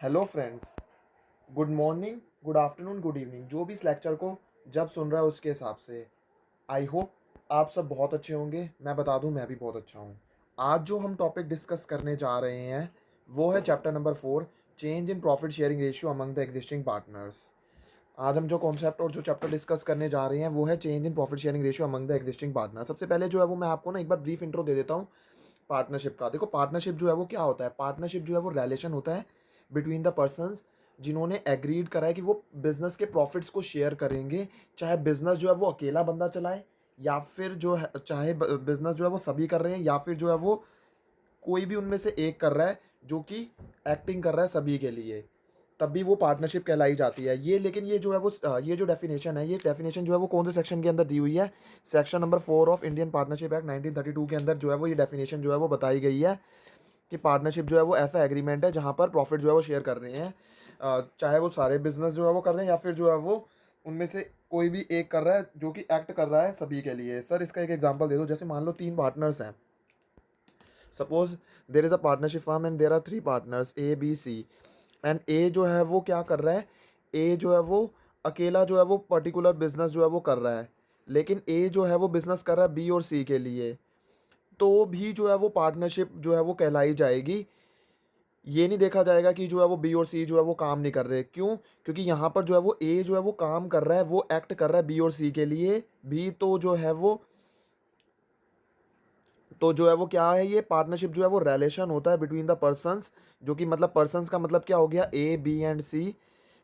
Hello friends, good morning, good afternoon, good evening. जो भी इस लेक्चर को जब सुन रहा है उसके हिसाब से आई होप आप सब बहुत अच्छे होंगे। मैं बता दूं, मैं भी बहुत अच्छा हूं। आज जो हम टॉपिक डिस्कस करने जा रहे हैं वो है chapter number 4, change in profit sharing ratio among the existing partners. आज हम जो कॉन्सेप्ट और जो चैप्टर डिस्कस करने जा रहे हैं वो है change in profit sharing ratio among the existing partner. सबसे पहले जो है वो मैं आपको ना एक बार ब्रीफ इंट्रो दे देता हूँ पार्टनरशिप का। देखो, पार्टनरशिप जो है वो क्या होता है? पार्टनरशिप जो है वो रिलेशन होता है बिटवीन द पर्सन्स जिन्होंने एग्रीड करा है कि वो बिजनेस के प्रॉफिट्स को शेयर करेंगे। चाहे बिजनेस जो है वो अकेला बंदा चलाए, या फिर जो है चाहे बिजनेस जो है वो सभी कर रहे हैं, या फिर जो है वो कोई भी उनमें से एक कर रहा है जो कि एक्टिंग कर रहा है सभी के लिए, तब भी वो पार्टनरशिप कहलाई जाती है। ये लेकिन ये जो है वो ये जो डेफिनेशन है, ये डेफिनेशन जो है वो कौन से सेक्शन के अंदर दी हुई है? Section number 4 of Indian partnership act 1932 के अंदर जो है वो ये डेफिनेशन जो है वो बताई गई है कि पार्टनरशिप जो है वो ऐसा एग्रीमेंट है जहाँ पर प्रॉफिट जो है वो शेयर कर रहे हैं। चाहे वो सारे बिजनेस जो है वो कर रहे हैं, या फिर जो है वो उनमें से कोई भी एक कर रहा है जो कि एक्ट कर रहा है सभी के लिए। सर, इसका एक एग्जांपल दे दो। जैसे मान लो 3 पार्टनर्स हैं। Suppose there is a partnership firm and there are 3 partners A B C. And A जो है वो क्या कर रहा है? ए जो है वो अकेला जो है वो पर्टिकुलर बिजनेस जो है वो कर रहा है, लेकिन ए जो है वो बिजनेस कर रहा है बी और सी के लिए, तो भी जो है वो पार्टनरशिप जो है वो कहलाई जाएगी। ये नहीं देखा जाएगा कि जो है वो बी और सी जो है वो काम नहीं कर रहे। क्यों? क्योंकि यहाँ पर जो है वो ए जो है वो काम कर रहा है, वो एक्ट कर रहा है बी और सी के लिए भी। तो जो है वो क्या है? ये पार्टनरशिप जो है वो रिलेशन होता है बिटवीन द पर्सन्स, जो कि मतलब पर्सन्स का मतलब क्या हो गया? ए बी एंड सी,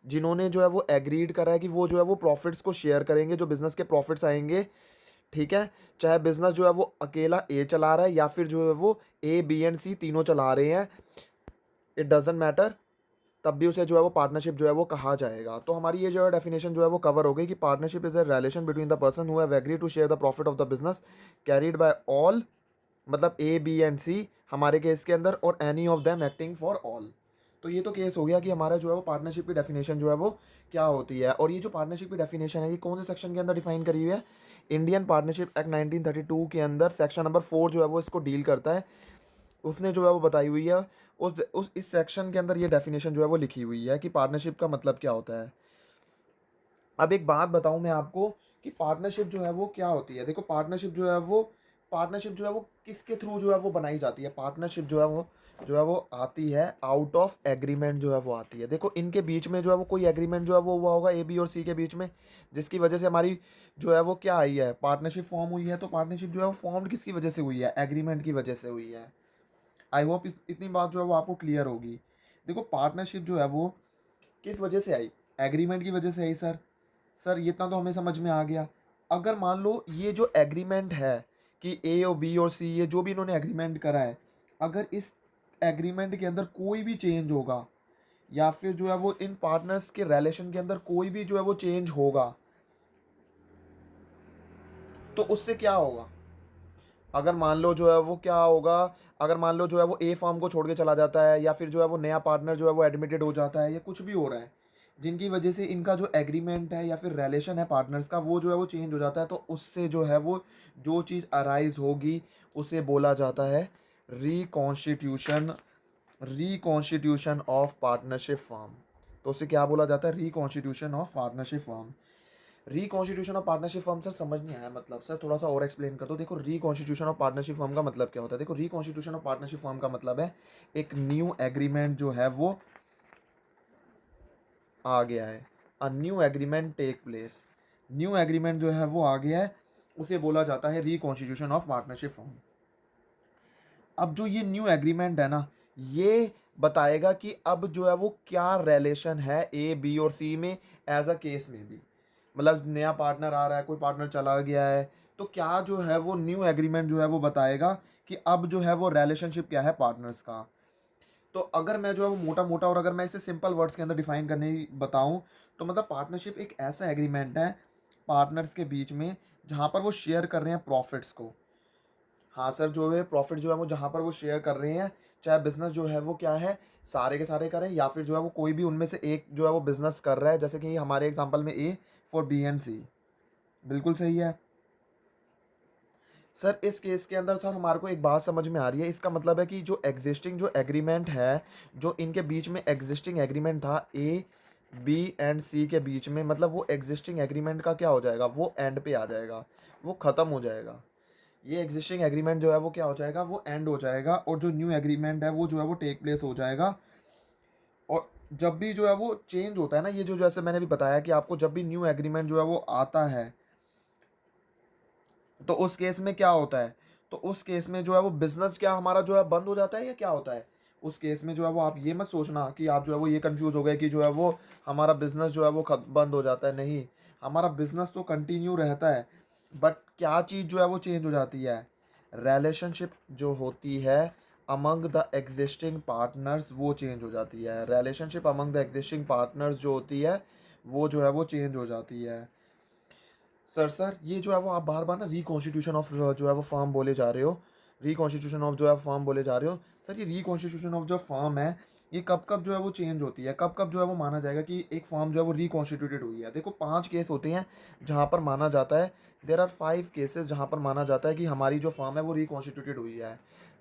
जिन्होंने जो है वो एग्रीड करा है कि वो जो है वो प्रॉफिट्स को शेयर करेंगे, जो बिजनेस के प्रॉफिट्स आएंगे। ठीक है? चाहे बिजनेस जो है वो अकेला ए चला रहा है, या फिर जो है वो ए बी एंड सी तीनों चला रहे हैं, इट डजेंट मैटर, तब भी उसे जो है वो पार्टनरशिप जो है वो कहा जाएगा। तो हमारी ये जो है डेफिनेशन जो है वो कवर हो गई कि partnership is a relation between the person who have agreed to share the profit of the business carried by all, मतलब ए बी एंड सी हमारे केस के अंदर, और any of them acting for all. तो ये तो केस हो गया कि हमारा जो है वो पार्टनरशिप की डेफिनेशन जो है वो क्या होती है। और ये जो पार्टनरशिप की डेफिनेशन है, ये कौन से सेक्शन के अंदर डिफाइन करी हुई है? इंडियन पार्टनरशिप एक्ट 1932 के अंदर सेक्शन नंबर 4 जो है वो इसको डील करता है। उसने जो है वो बताई हुई है। उस इस सेक्शन के अंदर ये डेफिनेशन जो है वो लिखी हुई है कि पार्टनरशिप का मतलब क्या होता है। अब एक बात बताऊं मैं आपको कि पार्टनरशिप जो है वो क्या होती है। देखो, पार्टनरशिप जो है वो किसके थ्रू जो है वो बनाई जाती है? पार्टनरशिप जो है वो आती है आउट ऑफ एग्रीमेंट जो है वो आती है। देखो, इनके बीच में जो है वो कोई एग्रीमेंट जो है वो हुआ होगा ए बी और सी के बीच में, जिसकी वजह से हमारी जो है वो क्या आई है? पार्टनरशिप फॉर्म हुई है। तो पार्टनरशिप जो है वो फॉर्म किसकी वजह से हुई है? एग्रीमेंट की वजह से हुई है। आई होप इतनी बात जो है वो आपको क्लियर होगी। देखो, पार्टनरशिप जो है वो किस वजह से आई? एग्रीमेंट की वजह से आई। सर ये इतना तो हमें समझ में आ गया। अगर मान लो ये जो एग्रीमेंट है कि ए और बी और सी, ये जो भी इन्होंने एग्रीमेंट करा है, अगर इस एग्रीमेंट के अंदर कोई भी चेंज होगा, या फिर जो है वो इन पार्टनर्स के रिलेशन के अंदर कोई भी जो है वो चेंज होगा, तो उससे क्या होगा? अगर मान लो जो है वो क्या होगा, अगर मान लो जो है वो ए फर्म को छोड़ के चला जाता है, या फिर जो है वो नया पार्टनर जो है वो एडमिटेड हो जाता है, या कुछ भी हो रहा है जिनकी वजह से इनका जो एग्रीमेंट है या फिर रिलेशन है पार्टनर्स का, वो जो है वो चेंज हो जाता है, तो उससे जो है वो जो चीज़ अराइज होगी उसे बोला जाता है reconstitution reconstitution of partnership firm. तो उसे क्या बोला जाता है? Reconstitution of partnership firm. Reconstitution of partnership firm sir समझ नहीं आया, मतलब सर थोड़ा सा और एक्सप्लेन कर दो। देखो, रिकॉन्स्टिट्यूशन ऑफ पार्टनरशिप फर्म का मतलब क्या होता है? देखो, रिकॉन्स्टिट्यूशन ऑफ पार्टनरशिप फर्म का मतलब है एक न्यू एग्रीमेंट जो है वो आ गया है। A new agreement take place. New agreement जो है वो आ गया है, उसे बोला जाता है रिकॉन्स्टिट्यूशन ऑफ पार्टनरशिप फर्म। अब जो ये न्यू एग्रीमेंट है ना, ये बताएगा कि अब जो है वो क्या रिलेशन है ए बी और सी में, एज अ केस में भी। मतलब नया पार्टनर आ रहा है, कोई पार्टनर चला गया है, तो क्या जो है वो न्यू एग्रीमेंट जो है वो बताएगा कि अब जो है वो रिलेशनशिप क्या है पार्टनर्स का। तो अगर मैं जो है वो मोटा मोटा, और अगर मैं इसे सिंपल वर्ड्स के अंदर डिफाइन करने बताऊं, तो मतलब पार्टनरशिप एक ऐसा एग्रीमेंट है पार्टनर्स के बीच में जहां पर वो शेयर कर रहे हैं प्रॉफिट्स को। हाँ सर, जो है प्रॉफिट जो है वो जहाँ पर वो शेयर कर रहे हैं, चाहे बिजनेस जो है वो क्या है, सारे के सारे करें, या फिर जो है वो कोई भी उनमें से एक जो है वो बिजनेस कर रहा है, जैसे कि हमारे एग्जांपल में ए फॉर बी एंड सी। बिल्कुल सही है। सर इस केस के अंदर सर हमारे को एक बात समझ में आ रही है, इसका मतलब है कि जो एग्जिस्टिंग जो एग्रीमेंट है, जो इनके बीच में एग्जिस्टिंग एग्रीमेंट था ए बी एंड सी के बीच में, मतलब वो एग्जिस्टिंग एग्रीमेंट का क्या हो जाएगा, वो एंड पे आ जाएगा, वो ख़त्म हो जाएगा। ये एग्जिस्टिंग एग्रीमेंट जो है वो क्या हो जाएगा, वो एंड हो जाएगा, और जो न्यू एग्रीमेंट है वो जो है वो टेक प्लेस हो जाएगा। और जब भी जो है वो चेंज होता है ना, ये जो जैसे मैंने भी बताया कि आपको जब भी न्यू एग्रीमेंट जो है वो आता है, तो उस केस में क्या होता है, तो उस केस में जो है वो बिजनेस क्या हमारा जो है बंद हो जाता है या क्या होता है। उस केस में जो है वो आप ये मत सोचना कि आप जो है वो ये कंफ्यूज हो गए कि जो है वो हमारा बिजनेस जो है वो बंद हो जाता है, नहीं, हमारा बिजनेस तो कंटिन्यू रहता है, बट क्या चीज़ जो है वो चेंज हो जाती है, रिलेशनशिप जो होती है अमंग द एग्जिस्टिंग पार्टनर्स वो चेंज हो जाती है। Relationship among the existing partners जो होती है वो जो है वो चेंज हो जाती है। सर ये जो है वो आप बार बार ना रिकॉन्स्टिट्यूशन ऑफ जो है वो फॉर्म बोले जा रहे हो, रिकॉन्स्टिट्यूशन ऑफ जो है फॉर्म बोले जा रहे हो। सर ये रिकॉन्स्टिट्यूशन ऑफ जो फॉर्म है, ये कब कब जो है वो चेंज होती है, कब कब जो है वो माना जाएगा कि एक फॉर्म जो है वो रिकॉन्स्टिट्यूटेड हुई है। देखो 5 केस होते हैं जहाँ पर माना जाता है, देर आर 5 केसेस जहाँ पर माना जाता है कि हमारी जो फॉर्म है वो रिकॉन्स्टिट्यूटेड हुई है।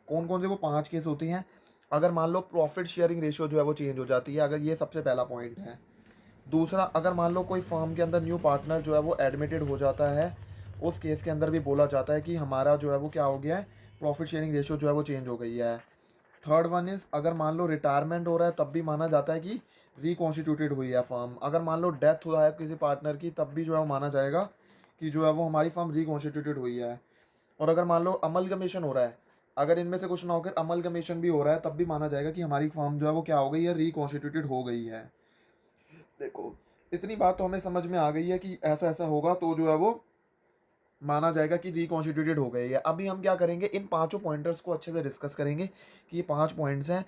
कौन कौन से वो 5 केस होते हैं, अगर मान लो प्रॉफिट शेयरिंग रेशियो जो है वो चेंज हो जाती है, अगर ये सबसे पहला पॉइंट है। दूसरा, अगर मान लो कोई फर्म के अंदर न्यू पार्टनर जो है वो एडमिटेड हो जाता है, उस केस के अंदर भी बोला जाता है कि हमारा जो है वो क्या हो गया है, प्रॉफिट शेयरिंग रेशियो जो है वो चेंज हो गई है। थर्ड वन इज़, अगर मान लो रिटायरमेंट हो रहा है तब भी माना जाता है कि रिकॉन्स्टिट्यूटेड हुई है फर्म। अगर मान लो डेथ हुआ है किसी पार्टनर की तब भी जो है वो माना जाएगा कि जो है वो हमारी फर्म रिकॉन्स्टिट्यूटेड हुई है। और अगर मान लो अमलगमेशन हो रहा है, अगर इनमें से कुछ ना होकर अमलगमेशन भी हो रहा है तब भी माना जाएगा कि हमारी फर्म जो है वो क्या हो गई है, रिकॉन्स्टिट्यूटेड हो गई है। देखो इतनी बात तो हमें समझ में आ गई है कि ऐसा ऐसा होगा तो जो है वो माना जाएगा कि रिकॉन्स्टिट्यूटेड हो गई है। अभी हम क्या करेंगे, इन पांचों पॉइंटर्स को अच्छे से डिस्कस करेंगे कि ये 5 पॉइंट्स हैं।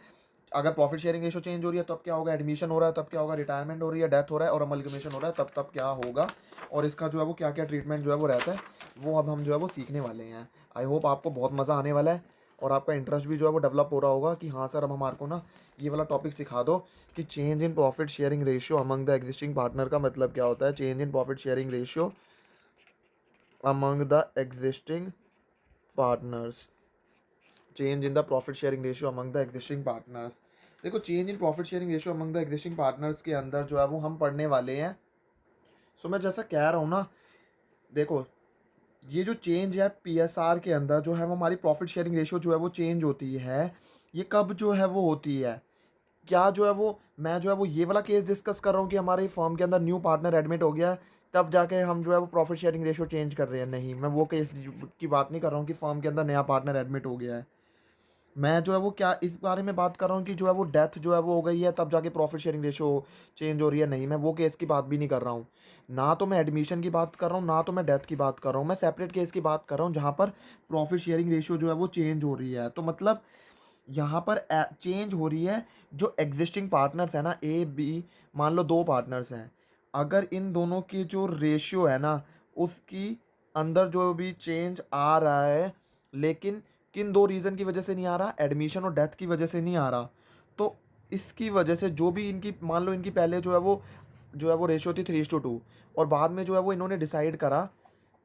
अगर प्रॉफिट शेयरिंग रेशो चेंज हो रही है तब क्या होगा, एडमिशन हो रहा है तब क्या होगा, रिटायरमेंट हो रही है, डेथ हो रहा है और अमलगमेशन हो रहा है तब तब क्या होगा, और इसका जो है वो क्या क्या ट्रीटमेंट जो है वो रहता है, वो अब हम जो है वो सीखने वाले हैं। आई होप आपको बहुत मज़ा आने वाला है और आपका इंटरेस्ट भी जो है वो डेवलप हो रहा होगा कि हाँ सर अब हमारे को ना ये वाला टॉपिक सिखा दो कि change in profit sharing ratio among the existing partner का मतलब क्या होता है, change in profit sharing ratio among the existing partners, change in the profit sharing ratio among the existing partners. देखो change in profit sharing ratio among the existing partners के अंदर जो है वो हम पढ़ने वाले हैं। सो मैं जैसा कह रहा हूँ ना, देखो ये जो चेंज है पीएसआर के अंदर जो है वो हमारी प्रॉफिट शेयरिंग रेशियो जो है वो चेंज होती है, ये कब जो है वो होती है, क्या जो है वो मैं जो है वो ये वाला केस डिस्कस कर रहा हूँ कि हमारे फर्म के अंदर न्यू पार्टनर एडमिट हो गया है तब जाके हम जो है वो प्रॉफिट शेयरिंग रेशियो चेंज कर रहे हैं, नहीं, मैं वो केस की बात नहीं कर रहा हूँ कि फर्म के अंदर नया पार्टनर एडमिट हो गया है। मैं जो है वो क्या इस बारे में बात कर रहा हूँ कि जो है वो डेथ जो है वो हो गई है तब जाके प्रॉफिट शेयरिंग रेशियो चेंज हो रही है, नहीं, मैं वो केस की बात भी नहीं कर रहा हूँ। ना तो मैं एडमिशन की बात कर रहा हूँ, ना तो मैं डेथ की बात कर रहा हूँ, मैं सेपरेट केस की बात कर रहा हूँ जहाँ पर प्रॉफिट शेयरिंग रेशियो जो है वो चेंज हो रही है। तो मतलब यहाँ पर चेंज हो रही है, जो एग्जिस्टिंग पार्टनर्स है ना ए बी, मान लो 2 पार्टनर्स हैं, अगर इन दोनों की जो रेशियो है ना उसकी अंदर जो भी चेंज आ रहा है, लेकिन किन 2 रीज़न की वजह से नहीं आ रहा, एडमिशन और डेथ की वजह से नहीं आ रहा, तो इसकी वजह से जो भी इनकी मान लो इनकी पहले जो है वो रेशियो थी 3:2 और बाद में जो है वो इन्होंने डिसाइड करा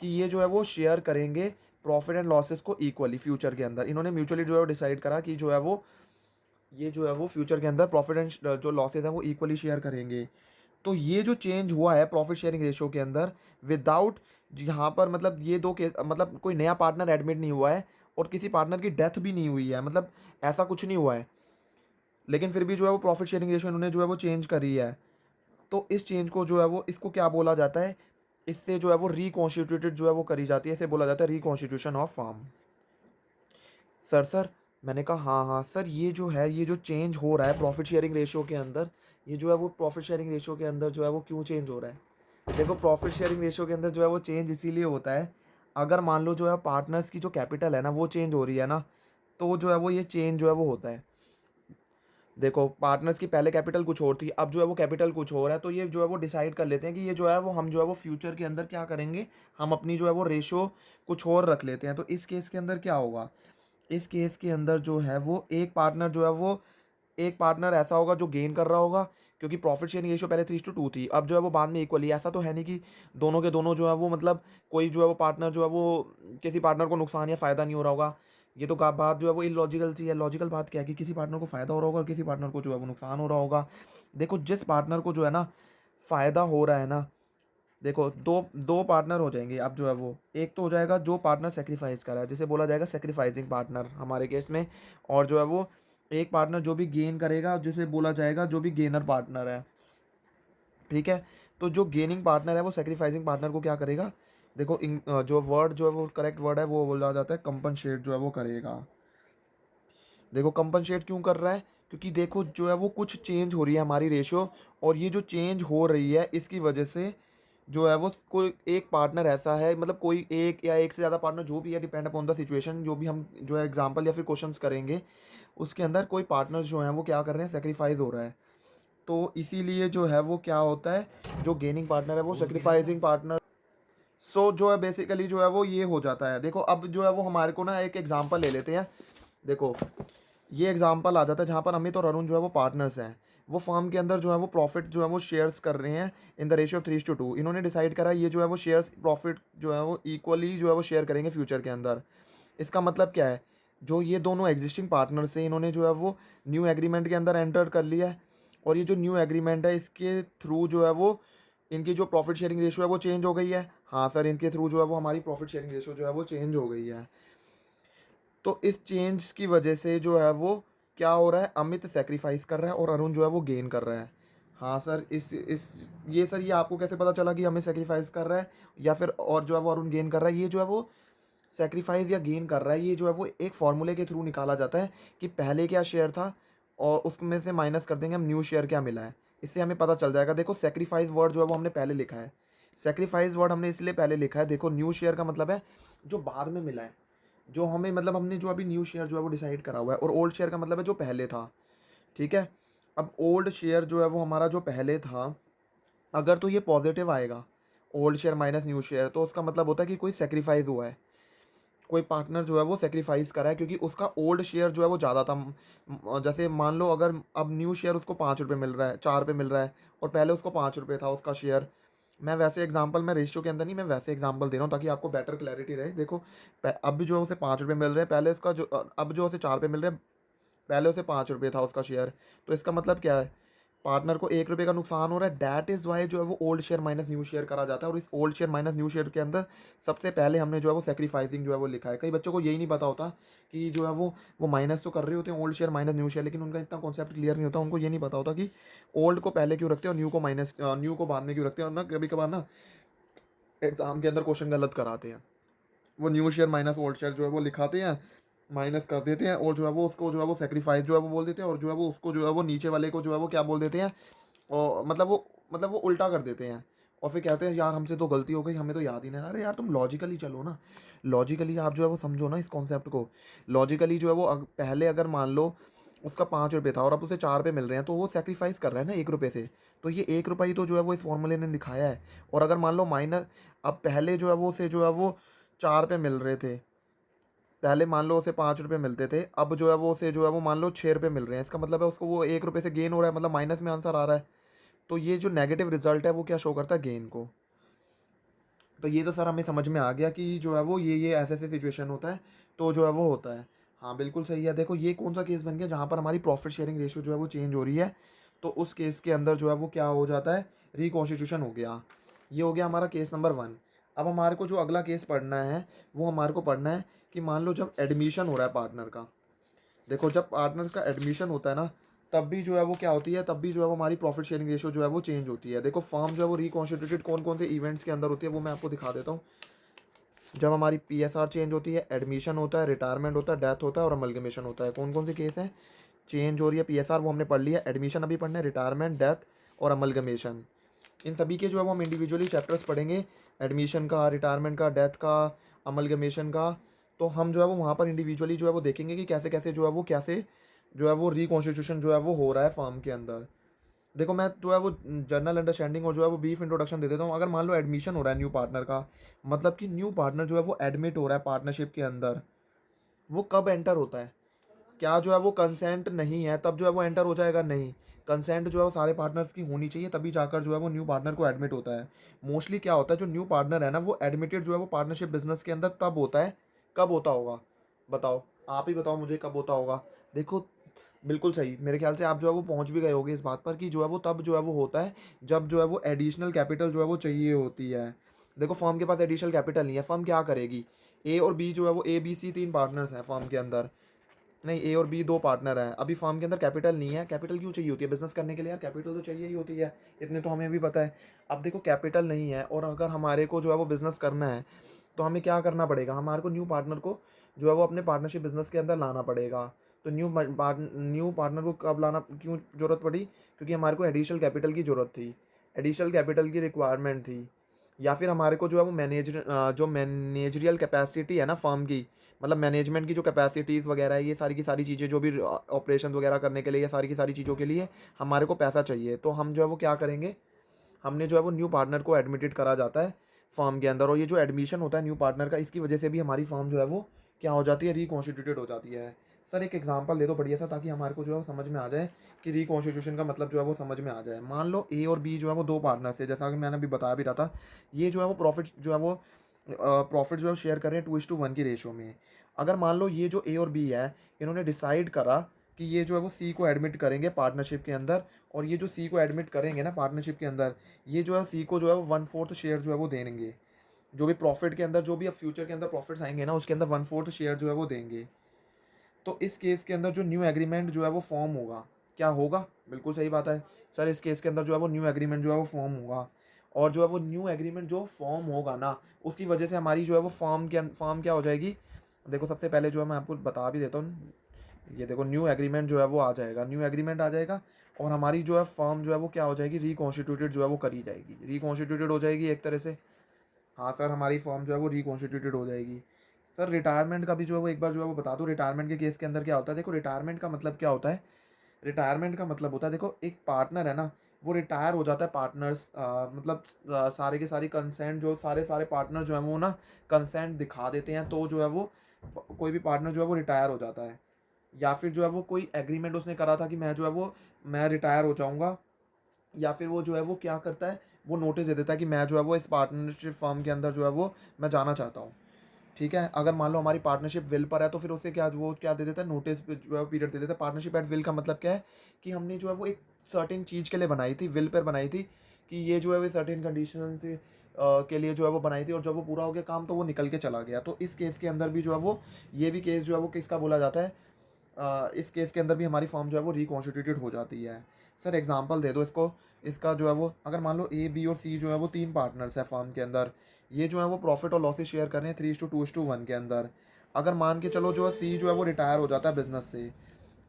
कि ये जो है वो शेयर करेंगे प्रॉफिट एंड लॉसेस को इक्वली फ्यूचर के अंदर, इन्होंने म्यूचुअली जो है वो डिसाइड करा कि जो है वो ये जो है वो फ्यूचर के अंदर प्रॉफिट एंड जो लॉसेस हैं वो इक्वली शेयर करेंगे। तो ये जो चेंज हुआ है प्रॉफिट शेयरिंग रेशियो के अंदर विदाउट, यहाँ पर मतलब ये दो केस, मतलब कोई नया पार्टनर एडमिट नहीं हुआ है और किसी पार्टनर की डेथ भी नहीं हुई है, मतलब ऐसा कुछ नहीं हुआ है, लेकिन फिर भी जो है वो प्रॉफिट शेयरिंग रेशियो इन्होंने जो है वो चेंज करी है। तो इस चेंज को जो है वो इसको क्या बोला जाता है, इससे जो है वो रिकॉन्स्टिट्यूटेड जो है वो करी जाती है, इसे बोला जाता है रिकॉन्स्टिट्यूशन ऑफ फर्म। सर मैंने कहा हाँ हाँ सर, ये जो है ये जो चेंज हो रहा है प्रॉफिट शेयरिंग रेशियो के अंदर, ये जो है वो प्रॉफिट शेयरिंग रेशियो के अंदर जो है वो क्यों चेंज हो रहा है। देखो प्रॉफिट शेयरिंग रेशियो के अंदर जो है वो चेंज इसीलिए होता है, अगर मान लो जो है पार्टनर्स की जो कैपिटल है ना वो चेंज हो रही है ना, तो जो है वो ये चेंज जो है वो होता है। देखो पार्टनर्स की पहले कैपिटल कुछ और थी, अब जो है वो कैपिटल कुछ और है, तो ये जो है वो डिसाइड कर लेते हैं कि ये जो है वो हम जो है वो फ्यूचर के अंदर क्या करेंगे, हम अपनी जो है वो रेशो कुछ और रख लेते हैं। तो इस केस के अंदर क्या होगा, इस केस के अंदर जो है वो एक पार्टनर जो है वो एक पार्टनर ऐसा होगा जो गेन कर रहा होगा, क्योंकि प्रॉफिट शेयरिंग रेशियो पहले 3:2 थी, अब जो है वो बाद में इक्वली। ऐसा तो है नहीं कि दोनों के दोनों जो है वो मतलब कोई जो है वो पार्टनर जो है वो किसी पार्टनर को नुकसान या फ़ायदा नहीं हो रहा होगा। ये तो बात जो है वो इलॉजिकल सी है। लॉजिकल बात क्या है कि किसी पार्टनर को फ़ायदा हो रहा होगा और किसी पार्टनर को जो है वो नुकसान हो रहा होगा। देखो जिस पार्टनर को जो है ना फ़ायदा हो रहा है ना, देखो दो दो पार्टनर हो जाएंगे अब जो है वो, एक तो हो जाएगा जो पार्टनर सेक्रीफाइस कर रहा है, जिसे बोला जाएगा सेक्रीफाइसिंग पार्टनर हमारे केस में। और जो है वो एक पार्टनर जो भी गेन करेगा, जिसे बोला जाएगा जो भी गेनर पार्टनर है। ठीक है, तो जो गेनिंग पार्टनर है वो सेक्रीफाइसिंग पार्टनर को क्या करेगा, देखो जो वर्ड जो है वो करेक्ट वर्ड है वो बोला जाता है कंपनसेट जो है वो करेगा। देखो कंपनसेट क्यों कर रहा है, क्योंकि देखो जो है वो कुछ चेंज हो रही है हमारी रेशियो, और ये जो चेंज हो रही है इसकी वजह से जो है वो कोई एक पार्टनर ऐसा है, मतलब कोई एक या एक से ज़्यादा पार्टनर जो भी है, डिपेंड अपॉन द सिचुएशन, जो भी हम जो है एग्जांपल या फिर क्वेश्चंस करेंगे उसके अंदर कोई पार्टनर जो है वो क्या कर रहे हैं, सेक्रीफाइस हो रहा है। तो इसीलिए जो है वो क्या होता है, जो गेनिंग पार्टनर है वो सेक्रीफाइसिंग पार्टनर। सो जो है बेसिकली जो है वो ये हो जाता है। देखो अब जो है वो हमारे को ना एक एग्जांपल ले लेते हैं। देखो ये एग्जांपल आ जाता है जहाँ पर अमित और अरुण जो है वो पार्टनर्स हैं। वो फर्म के अंदर जो है वो प्रॉफिट जो है वो शेयर्स कर रहे हैं इन द रेशियो ऑफ 3:2। इन्होंने डिसाइड करा ये जो है वो शेयर्स प्रॉफिट जो है वो इक्वली जो है वो शेयर करेंगे फ्यूचर के अंदर। इसका मतलब क्या है, जो ये दोनों एग्जिस्टिंग पार्टनर्स हैं इन्होंने जो है वो न्यू एग्रीमेंट के अंदर एंटर कर लिया है, और ये जो न्यू एग्रीमेंट है इसके थ्रू जो है वो इनकी जो प्रॉफिट शेयरिंग रेशियो है वो चेंज हो गई है। हाँ सर, इनके थ्रू जो है वो हमारी प्रॉफिट शेयरिंग रेशियो जो है वो चेंज हो गई है। तो इस चेंज की वजह से जो है वो क्या हो रहा है, अमित सेक्रीफाइस कर रहा है और अरुण जो है वो गेन कर रहा है। हाँ सर, इस ये सर ये आपको कैसे पता चला कि अमित सेक्रीफाइस कर रहा है या फिर और जो है वो अरुण गेन कर रहा है। ये जो है वो सेक्रीफाइस या गेन कर रहा है, ये जो है वो एक फॉर्मूले के थ्रू निकाला जाता है कि पहले क्या शेयर था और उसमें से माइनस कर देंगे हम न्यू शेयर क्या मिला है, इससे हमें पता चल जाएगा। देखो सेक्रीफाइस वर्ड जो है वो हमने पहले लिखा है, सेक्रीफाइस वर्ड हमने इसलिए पहले लिखा है। देखो न्यू शेयर का मतलब है जो बाद में मिला है, जो हमें मतलब हमने जो अभी न्यू शेयर जो है वो डिसाइड करा हुआ है, और ओल्ड शेयर का मतलब है जो पहले था। ठीक है, अब ओल्ड शेयर जो है वो हमारा जो पहले था, अगर तो ये पॉजिटिव आएगा old share minus new share, तो उसका मतलब होता है कि कोई सेक्रीफाइस हुआ है, कोई पार्टनर जो है वो सेक्रीफाइस करा है, क्योंकि उसका ओल्ड शेयर जो है वो ज़्यादा था। जैसे मान लो अगर अब न्यू शेयर उसको 5 रुपये मिल रहा है, 4 रुपये मिल रहा है, और पहले उसको 5 रुपये था उसका शेयर। मैं वैसे एग्जांपल, मैं रेशियो के अंदर नहीं, मैं वैसे एग्जांपल दे रहा हूँ ताकि आपको बेटर क्लैरिटी रहे। देखो अब भी जो है उसे 5 रुपये मिल रहे हैं, पहले उसका जो अब जो उसे 4 रुपये मिल रहे हैं, पहले उसे 5 रुपये था उसका शेयर। तो इसका मतलब क्या है, पार्टनर को 1 रुपये का नुकसान हो रहा है। डैट इज़ वाई जो है वो old share minus new share करा जाता है, और इस old share minus new share के अंदर सबसे पहले हमने जो है वो सेक्रीफाइसिंग जो है वो लिखा है। कई बच्चों को यही नहीं पता होता कि जो है वो माइनस तो कर रहे होते हैं old share minus new share, लेकिन उनका इतना कॉन्सेप्ट क्लियर नहीं होता। उनको ये नहीं पता होता कि ओल्ड को पहले क्यों रखते हैं और न्यू को बाद में क्यों रखते हैं। और ना कभी कभार ना एग्जाम के अंदर क्वेश्चन गलत कराते हैं, वो new share minus old share जो है वो लिखाते हैं, माइनस कर देते हैं, और जो है वो उसको जो है वो सेक्रीफाइस जो है वो बोल देते हैं, और जो है वो उसको जो है वो नीचे वाले को जो है वो क्या बोल देते हैं, और मतलब वो उल्टा कर देते हैं। और फिर कहते हैं यार हमसे तो गलती हो गई, हमें तो याद ही नहीं। अरे यार तुम लॉजिकली चलो ना, लॉजिकली आप जो है वो समझो ना इस कॉन्सेप्ट को। लॉजिकली जो है वो पहले अगर मान लो उसका 5 रुपये था और अब उसे 4 रुपये मिल रहे हैं, तो वो सेक्रीफाइस कर रहा है ना 1 रुपये से। तो ये 1 रुपये ही तो जो है वो इस फॉर्मूले ने दिखाया है। और अगर मान लो माइनस, अब पहले जो है वो उसे जो है वो 4 रुपये मिल रहे थे, पहले मान लो उसे 5 रुपये मिलते थे, अब जो है वो उसे जो है वो मान लो 6 रुपये मिल रहे हैं। इसका मतलब है उसको वो 1 रुपये से गेन हो रहा है, मतलब माइनस में आंसर आ रहा है। तो ये जो नेगेटिव रिजल्ट है वो क्या शो करता है, गेन को। तो ये तो सर हमें समझ में आ गया कि जो है वो ये ऐसे ऐसे सिचुएशन होता है, तो जो है वो होता है। हाँ बिल्कुल सही है। देखो ये कौन सा केस बन गया जहाँ पर हमारी प्रॉफिट शेयरिंग रेशियो जो है वो चेंज हो रही है, तो उस केस के अंदर जो है वो क्या हो जाता है, रिकॉन्स्टिट्यूशन हो गया। ये हो गया हमारा केस नंबर 1। अब हमारे को जो अगला केस पढ़ना है वो हमारे को पढ़ना है कि मान लो जब एडमिशन हो रहा है पार्टनर का। देखो जब पार्टनर्स का एडमिशन होता है ना, तब भी जो है वो क्या होती है, तब भी जो है वो हमारी प्रॉफिट शेयरिंग रेशियो जो है वो चेंज होती है। देखो फर्म जो है वो रिकॉन्स्टिट्यूटेड कौन कौन से इवेंट्स के अंदर होती है वो मैं आपको दिखा देता हूँ। जब हमारी पीएसआर चेंज होती है, एडमिशन होता है, रिटायरमेंट होता है, डेथ होता है और अमलगमेशन होता है। कौन कौन से केस हैं, चेंज हो रही है पीएसआर वो हमने पढ़ लिया, एडमिशन अभी पढ़ना है, रिटायरमेंट, डेथ और अमलगमेशन। इन सभी के जो है वो हम इंडिविजुअली चैप्टर्स पढ़ेंगे, एडमिशन का, रिटायरमेंट का, डेथ का, अमलगमेशन का। तो हम जो है वो वहाँ पर इंडिविजुअली जो है वो देखेंगे कि कैसे कैसे जो है वो कैसे जो है वो रिकॉन्स्टिट्यूशन जो है वो हो रहा है फर्म के अंदर। देखो मैं जो है वो जनरल अंडरस्टैंडिंग और जो है वो बीफ इंट्रोडक्शन दे देता हूँ। अगर मान लो एडमिशन हो रहा है न्यू पार्टनर का, मतलब कि न्यू पार्टनर जो है वो एडमिट हो रहा है पार्टनरशिप के अंदर, वो कब एंटर होता है, क्या जो है वो कंसेंट नहीं है तब जो है वो एंटर हो जाएगा? नहीं, कंसेंट जो है वो सारे पार्टनर्स की होनी चाहिए, तभी जाकर जो है वो न्यू पार्टनर को एडमिट होता है। मोस्टली क्या होता है, जो न्यू पार्टनर है ना, वो एडमिटेड जो है वो पार्टनरशिप बिजनेस के अंदर तब होता है, कब होता होगा बताओ? आप ही बताओ मुझे, कब होता होगा? देखो, बिल्कुल सही, मेरे ख्याल से आप जो है वो पहुंच भी गए होगे इस बात पर कि जो है वो तब जो है वो होता है जब जो है वो एडिशनल कैपिटल जो है वो चाहिए होती है। देखो, फर्म के पास एडिशनल कैपिटल नहीं है, फर्म क्या करेगी? ए और बी जो है वो ए बी सी तीन पार्टनर्स हैं फर्म के अंदर, नहीं, ए और बी दो पार्टनर हैं, अभी फर्म के अंदर कैपिटल नहीं है। कैपिटल क्यों चाहिए होती है? बिजनेस करने के लिए यार, कैपिटल तो चाहिए ही होती है, इतने तो हमें भी पता है। अब देखो, कैपिटल नहीं है और अगर हमारे को जो है वो बिजनेस करना है, तो हमें क्या करना पड़ेगा? हमारे को न्यू पार्टनर को जो है वो अपने पार्टनरशिप बिजनेस के अंदर लाना पड़ेगा। तो न्यू पार्टनर को कब लाना क्यों जरूरत पड़ी? क्योंकि हमारे को एडिशनल कैपिटल की जरूरत थी, एडिशनल कैपिटल की रिक्वायरमेंट थी, या फिर हमारे को जो है वो जो मैनेजरियल कैपेसिटी है ना फर्म की, मतलब मैनेजमेंट की जो कैपेसिटीज़ वगैरह है, ये सारी की सारी चीज़ें जो भी ऑपरेशन वगैरह करने के लिए, ये सारी की सारी चीज़ों के लिए हमारे को पैसा चाहिए। तो हम जो है वो क्या करेंगे, हमने जो है वो न्यू पार्टनर को एडमिटेड करा जाता है फर्म के अंदर, और ये जो एडमिशन होता है न्यू पार्टनर का, इसकी वजह से भी हमारी फर्म जो है वो क्या हो जाती है, रिकॉन्स्टिट्यूटेड हो जाती है। सर एक एग्जांपल दे दो बढ़िया सा, ताकि हमारे को जो है वो समझ में आ जाए कि रिकॉन्स्टिट्यूशन का मतलब जो है वो समझ में आ जाए। मान लो ए और बी जो है वो दो पार्टनर्स है, जैसा कि मैंने अभी बता भी रहा था, ये जो है वो प्रॉफिट जो है शेयर कर रहे हैं 2:1 की रेशो में। अगर मान लो ये जो ए और बी है, इन्होंने डिसाइड करा कि ये जो है वो सी को एडमिट करेंगे पार्टनरशिप के अंदर, और ये जो सी को एडमिट करेंगे ना पार्टनरशिप के अंदर, ये जो है सी को जो है वो 1/4 शेयर जो है वो देंगे। जो भी प्रॉफिट के अंदर, जो भी अब फ्यूचर के अंदर प्रॉफिट्स आएंगे ना, उसके अंदर 1/4 शेयर जो है वो देंगे। तो इस केस के अंदर जो न्यू एग्रीमेंट जो है वो फॉर्म होगा, क्या होगा? बिल्कुल सही बात है सर, इस केस के अंदर जो है वो न्यू एग्रीमेंट जो है वो फॉर्म होगा, और जो है वो न्यू एग्रीमेंट जो फॉर्म होगा ना, उसकी वजह से हमारी जो है वो फॉर्म क्या हो जाएगी? देखो, सबसे पहले जो है मैं आपको बता भी देता हूँ, ये देखो, न्यू एग्रीमेंट जो है वो आ जाएगा, न्यू एग्रीमेंट आ जाएगा, और हमारी जो है फर्म जो है वो क्या हो जाएगी, रिकॉन्स्टिट्यूटेड जो है वो करी जाएगी, रिकॉन्स्टिट्यूटेड हो जाएगी एक तरह से। हाँ सर, हमारी फर्म जो है वो रिकॉन्स्टिट्यूटेड हो जाएगी। सर रिटायरमेंट का भी जो है वो एक बार जो है वो बता दो, रिटायरमेंट के केस के अंदर क्या होता है? देखो, रिटायरमेंट का मतलब क्या होता है? रिटायरमेंट का मतलब होता है, देखो, एक पार्टनर है ना, वो रिटायर हो जाता है, पार्टनर्स मतलब सारे के सारे कंसेंट, जो सारे सारे पार्टनर जो है वो ना कंसेंट दिखा देते हैं, तो जो है वो कोई भी पार्टनर जो है वो रिटायर हो जाता है। या फिर जो है वो कोई एग्रीमेंट उसने करा था कि मैं जो है वो मैं रिटायर हो जाऊंगा, या फिर वो जो है वो क्या करता है, वो नोटिस दे देता है कि मैं जो है वो इस पार्टनरशिप फर्म के अंदर जो है वो मैं जाना चाहता हूँ। ठीक है, अगर मान लो हमारी पार्टनरशिप विल पर है, तो फिर उसे क्या, वो क्या दे देता है, नोटिस जो है पीरियड दे देता है। पार्टनरशिप एट विल का मतलब क्या है कि हमने जो है वो एक सर्टेन चीज़ के लिए बनाई थी, विल पर बनाई थी, कि ये जो है वो सर्टेन कंडीशन से के लिए जो है वो बनाई थी, और जब वो पूरा हो गया काम, तो वो निकल के चला गया। तो इस केस के अंदर भी जो है वो, ये भी केस जो है वो किसका बोला जाता है? इस केस के अंदर भी हमारी फर्म जो है वो रिकॉन्स्टिट्यूटेड हो जाती है। सर एग्जांपल दे दो इसको, इसका जो है वो, अगर मान लो ए बी और सी जो है वो तीन पार्टनर्स है फर्म के अंदर, ये जो है वो प्रॉफिट और लॉसेस शेयर कर रहे हैं 3:2:1 के अंदर। अगर मान के चलो जो है सी जो है वो रिटायर हो जाता है बिजनेस से,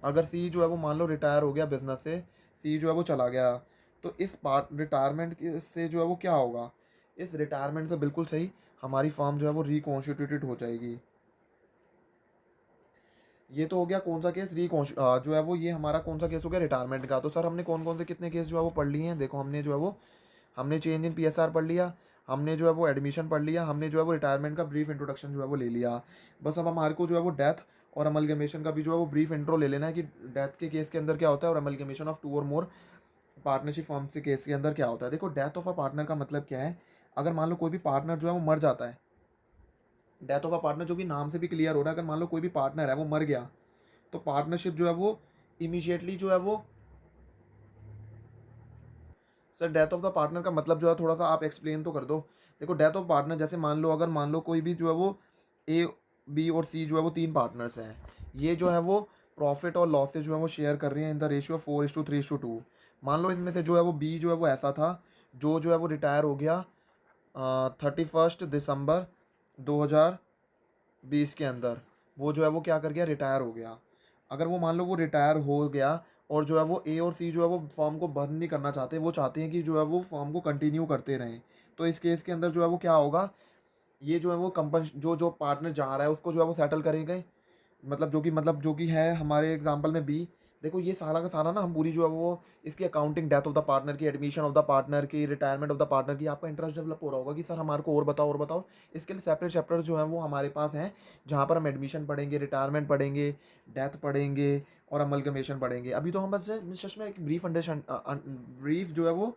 अगर सी जो है वो मान लो रिटायर हो गया बिजनेस से, सी जो है वो चला गया, तो इस पार्ट रिटायरमेंट से जो है वो क्या होगा? इस रिटायरमेंट से बिल्कुल सही, हमारी फर्म जो है वो रिकॉन्स्टिट्यूटेड हो जाएगी। ये तो हो गया कौन सा केस, जो है वो, ये हमारा कौन सा केस हो गया, रिटायरमेंट का। तो सर हमने कौन कौन से कितने केस जो है वो पढ़ लिए हैं? देखो, हमने जो है वो, हमने चेंज इन पीएसआर पढ़ लिया, हमने जो है वो एडमिशन पढ़ लिया, हमने जो है वो रिटायरमेंट का ब्रीफ इंट्रोडक्शन जो है वो ले लिया। बस अब हमारे को जो है वो डेथ और अमलगमेशन का भी जो है वो ब्रीफ इंट्रो ले लेना है, कि डेथ के केस के अंदर क्या होता है, और अमलगमेशन ऑफ 2 और मोर पार्टनरशिप फॉर्म के केस के अंदर क्या होता है। देखो, डेथ ऑफ अ पार्टनर का मतलब क्या है? अगर मान लो कोई भी पार्टनर जो है वो मर जाता है, डेथ ऑफ अ पार्टनर जो कि नाम से भी क्लियर हो रहा है, अगर मान लो कोई भी पार्टनर है वो मर गया, तो पार्टनरशिप जो है वो इमीडिएटली जो है वो, sir death of the partner का मतलब जो है थोड़ा सा आप एक्सप्लेन तो कर दो। देखो, डेथ ऑफ पार्टनर, जैसे मान लो, अगर मान लो कोई भी जो है वो ए बी और सी जो है वो तीन पार्टनर्स हैं, ये जो है वो प्रॉफिट और लॉसेज जो है वो शेयर कर रही हैं इन द रेशियो 4:3:2। मान लो इसमें से जो है वो बी जो है वो ऐसा था, जो है वो रिटायर हो गया 31 दिसंबर 2020 के अंदर, वो जो है वो क्या कर गया, रिटायर हो गया। अगर वो मान लो वो रिटायर हो गया, और जो है वो ए और सी जो है वो फॉर्म को बंद नहीं करना चाहते, वो चाहते हैं कि जो है वो फॉर्म को कंटिन्यू करते रहें, तो इस केस के अंदर जो है वो क्या होगा, ये जो है वो कंपन जो जो पार्टनर जा रहा है उसको जो है वो सेटल करेंगे, मतलब जो कि है हमारे एग्जांपल में बी, देखो ये सारा का सारा ना हम पूरी जो है वो इसकी accounting, death of the partner की, एडमिशन ऑफ द पार्टनर की, रिटायरमेंट ऑफ द पार्टनर की, आपका इंटरेस्ट डेवलप हो रहा होगा कि सर हमारे को और बताओ और बताओ। इसके लिए सेपरेट चैप्टर जो है वो हमारे पास हैं, जहाँ पर हम एडमिशन पढ़ेंगे, रिटायरमेंट पढ़ेंगे, डेथ पढ़ेंगे और अमलगमेशन पढ़ेंगे। अभी तो हम बस जस्ट में एक ब्रीफ ब्रीफ जो है वो